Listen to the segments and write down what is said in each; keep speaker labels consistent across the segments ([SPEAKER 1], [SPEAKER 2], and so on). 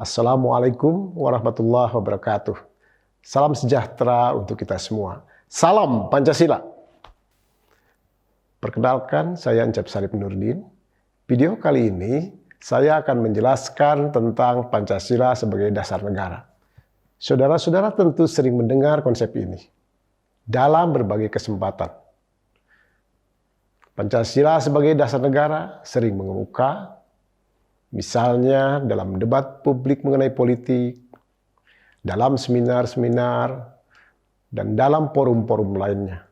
[SPEAKER 1] Assalamualaikum warahmatullahi wabarakatuh. Salam sejahtera untuk kita semua. Salam Pancasila. Perkenalkan, saya Encep Sarip Nurdin. Video kali ini saya akan menjelaskan tentang Pancasila sebagai dasar negara. Saudara-saudara tentu sering mendengar konsep ini dalam berbagai kesempatan. Pancasila sebagai dasar negara sering mengemuka, misalnya dalam debat publik mengenai politik, dalam seminar-seminar, dan dalam forum-forum lainnya.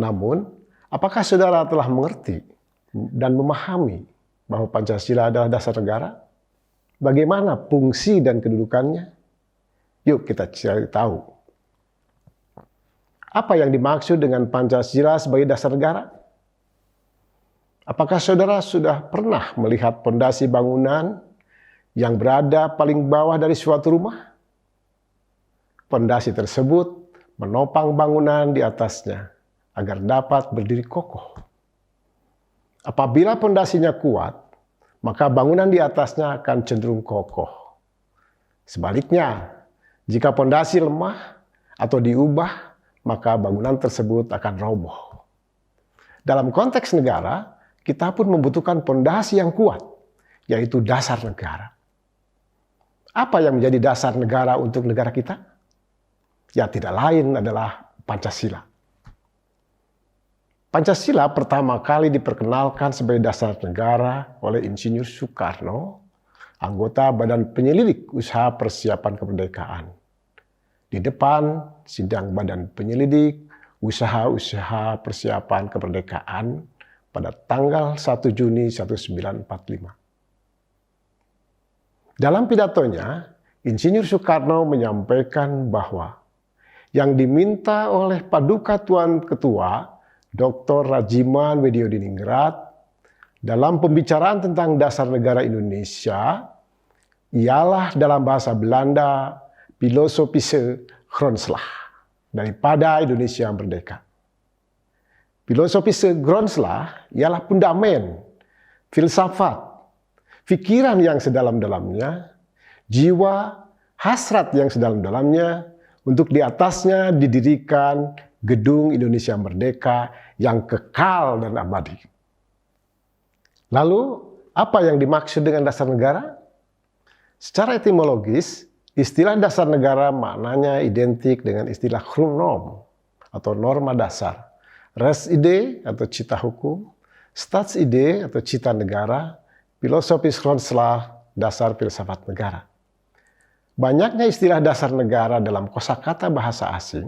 [SPEAKER 1] Namun, apakah saudara telah mengerti dan memahami bahwa Pancasila adalah dasar negara? Bagaimana fungsi dan kedudukannya? Yuk kita cari tahu. Apa yang dimaksud dengan Pancasila sebagai dasar negara? Apakah saudara sudah pernah melihat pondasi bangunan yang berada paling bawah dari suatu rumah? Pondasi tersebut menopang bangunan di atasnya agar dapat berdiri kokoh. Apabila pondasinya kuat, maka bangunan di atasnya akan cenderung kokoh. Sebaliknya, jika pondasi lemah atau diubah, maka bangunan tersebut akan roboh. Dalam konteks negara, kita pun membutuhkan pondasi yang kuat, yaitu dasar negara. Apa yang menjadi dasar negara untuk negara kita? Ya, tidak lain adalah Pancasila. Pancasila pertama kali diperkenalkan sebagai dasar negara oleh Insinyur Soekarno, anggota Badan Penyelidik Usaha Persiapan Kemerdekaan. Di depan sidang Badan Penyelidik Usaha Persiapan Kemerdekaan pada tanggal 1 Juni 1945. Dalam pidatonya, Insinyur Soekarno menyampaikan bahwa yang diminta oleh Paduka Tuan Ketua Dr. Rajiman Weddiodiningrat dalam pembicaraan tentang dasar negara Indonesia ialah dalam bahasa Belanda filosofische grondslag, daripada Indonesia merdeka. Filosofische grondslag ialah fundamen, filsafat, pikiran yang sedalam-dalamnya, jiwa, hasrat yang sedalam-dalamnya, untuk di atasnya didirikan gedung Indonesia Merdeka yang kekal dan abadi. Lalu, apa yang dimaksud dengan dasar negara? Secara etimologis, istilah dasar negara maknanya identik dengan istilah Grundnorm atau norma dasar. Residé atau cita hukum, Staatsidee atau cita negara, filosofis grondslag, dasar filsafat negara. Banyaknya istilah dasar negara dalam kosakata bahasa asing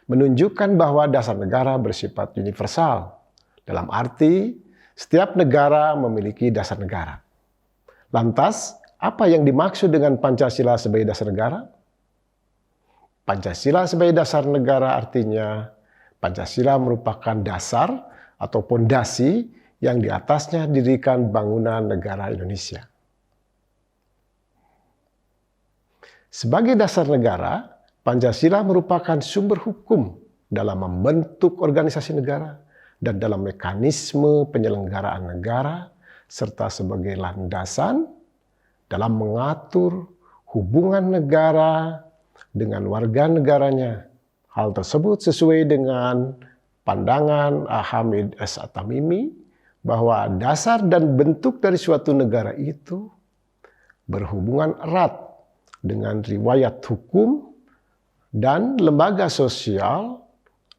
[SPEAKER 1] menunjukkan bahwa dasar negara bersifat universal. Dalam arti, setiap negara memiliki dasar negara. Lantas, apa yang dimaksud dengan Pancasila sebagai dasar negara? Pancasila sebagai dasar negara artinya Pancasila merupakan dasar atau pondasi yang di atasnya didirikan bangunan negara Indonesia. Sebagai dasar negara, Pancasila merupakan sumber hukum dalam membentuk organisasi negara dan dalam mekanisme penyelenggaraan negara, serta sebagai landasan dalam mengatur hubungan negara dengan warga negaranya. Hal tersebut sesuai dengan pandangan Hamid S. At-Tamimi bahwa dasar dan bentuk dari suatu negara itu berhubungan erat dengan riwayat hukum dan lembaga sosial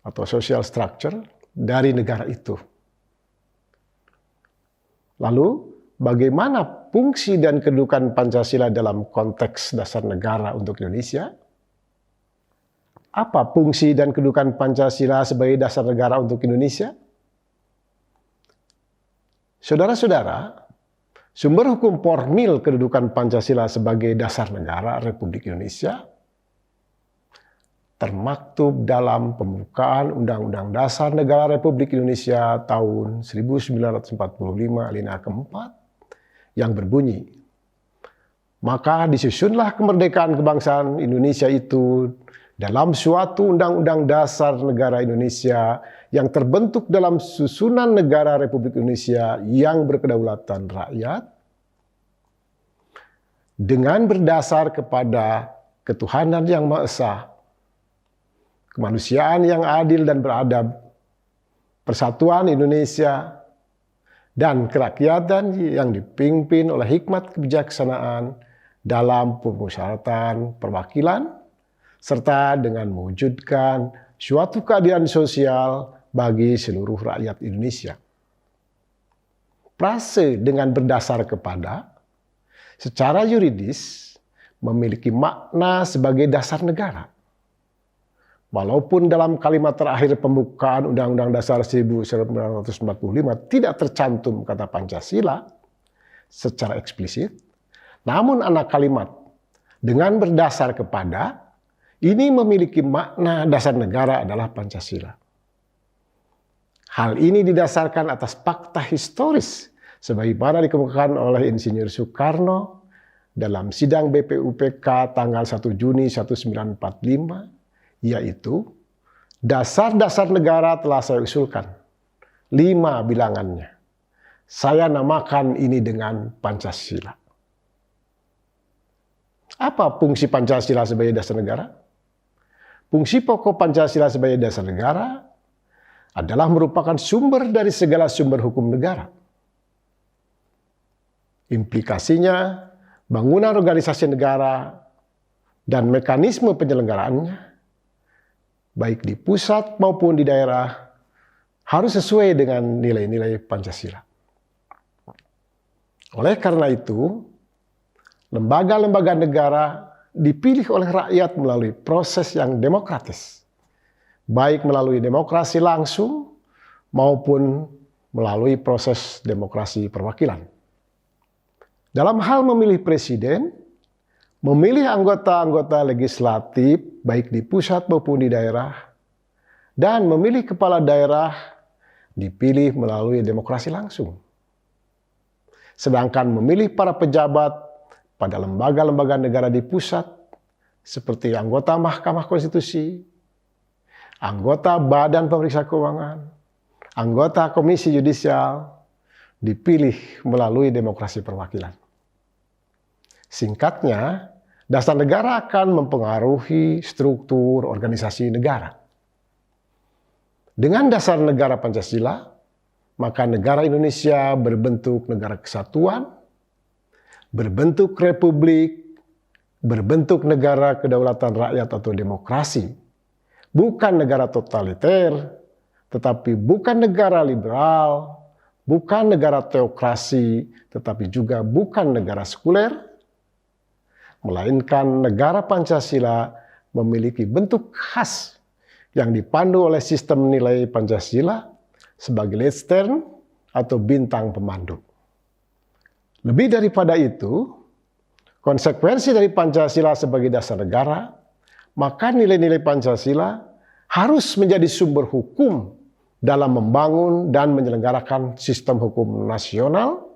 [SPEAKER 1] atau social structure dari negara itu. Lalu, bagaimana fungsi dan kedudukan Pancasila dalam konteks dasar negara untuk Indonesia? Apa fungsi dan kedudukan Pancasila sebagai dasar negara untuk Indonesia? Saudara-saudara, sumber hukum formil kedudukan Pancasila sebagai dasar negara Republik Indonesia termaktub dalam pembukaan Undang-Undang Dasar Negara Republik Indonesia tahun 1945 alinea keempat yang berbunyi, maka disusunlah kemerdekaan kebangsaan Indonesia itu dalam suatu Undang-Undang Dasar Negara Indonesia yang terbentuk dalam susunan negara Republik Indonesia yang berkedaulatan rakyat, dengan berdasar kepada ketuhanan yang Maha Esa, kemanusiaan yang adil dan beradab, persatuan Indonesia, dan kerakyatan yang dipimpin oleh hikmat kebijaksanaan dalam permusyawaratan perwakilan, serta dengan mewujudkan suatu keadilan sosial bagi seluruh rakyat Indonesia. Frase dengan berdasar kepada secara yuridis memiliki makna sebagai dasar negara. Walaupun dalam kalimat terakhir pembukaan Undang-Undang Dasar 1945 tidak tercantum kata Pancasila secara eksplisit, namun anak kalimat dengan berdasar kepada ini memiliki makna dasar negara adalah Pancasila. Hal ini didasarkan atas fakta historis sebagaimana dikemukakan oleh Insinyur Soekarno dalam sidang BPUPK tanggal 1 Juni 1945, yaitu dasar-dasar negara telah saya usulkan, 5 bilangannya. Saya namakan ini dengan Pancasila. Apa fungsi Pancasila sebagai dasar negara? Fungsi pokok Pancasila sebagai dasar negara adalah merupakan sumber dari segala sumber hukum negara. Implikasinya, bangunan organisasi negara dan mekanisme penyelenggaraannya, baik di pusat maupun di daerah, harus sesuai dengan nilai-nilai Pancasila. Oleh karena itu, lembaga-lembaga negara dipilih oleh rakyat melalui proses yang demokratis, baik melalui demokrasi langsung maupun melalui proses demokrasi perwakilan. Dalam hal memilih presiden, memilih anggota-anggota legislatif baik di pusat maupun di daerah, dan memilih kepala daerah dipilih melalui demokrasi langsung. Sedangkan memilih para pejabat pada lembaga-lembaga negara di pusat seperti anggota Mahkamah Konstitusi, anggota Badan Pemeriksa Keuangan, anggota Komisi Yudisial dipilih melalui demokrasi perwakilan. Singkatnya, dasar negara akan mempengaruhi struktur organisasi negara. Dengan dasar negara Pancasila, maka negara Indonesia berbentuk negara kesatuan, berbentuk republik, berbentuk negara kedaulatan rakyat atau demokrasi. Bukan negara totaliter, tetapi bukan negara liberal, bukan negara teokrasi, tetapi juga bukan negara sekuler, melainkan negara Pancasila memiliki bentuk khas yang dipandu oleh sistem nilai Pancasila sebagai leitstern atau bintang pemandu. Lebih daripada itu, konsekuensi dari Pancasila sebagai dasar negara, maka nilai-nilai Pancasila harus menjadi sumber hukum dalam membangun dan menyelenggarakan sistem hukum nasional,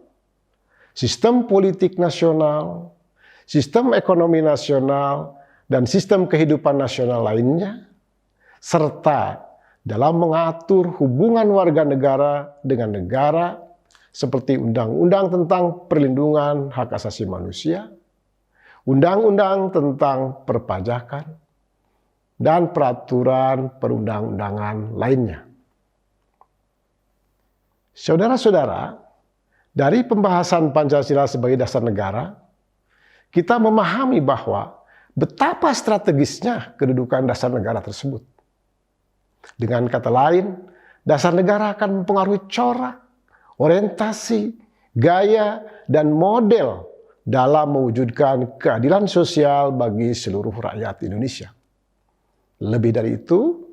[SPEAKER 1] sistem politik nasional, sistem ekonomi nasional, dan sistem kehidupan nasional lainnya, serta dalam mengatur hubungan warga negara dengan negara seperti Undang-Undang tentang Perlindungan Hak Asasi Manusia, Undang-Undang tentang Perpajakan, dan peraturan perundang-undangan lainnya. Saudara-saudara, dari pembahasan Pancasila sebagai dasar negara, kita memahami bahwa betapa strategisnya kedudukan dasar negara tersebut. Dengan kata lain, dasar negara akan mempengaruhi corak, orientasi, gaya, dan model dalam mewujudkan keadilan sosial bagi seluruh rakyat Indonesia. Lebih dari itu,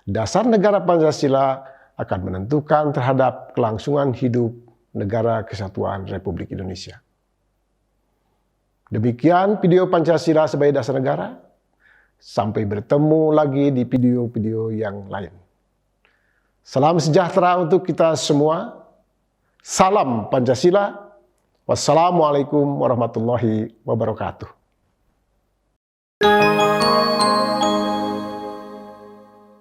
[SPEAKER 1] dasar negara Pancasila akan menentukan terhadap kelangsungan hidup negara kesatuan Republik Indonesia. Demikian video Pancasila sebagai dasar negara. Sampai bertemu lagi di video-video yang lain. Salam sejahtera untuk kita semua. Salam Pancasila. Wassalamualaikum warahmatullahi wabarakatuh.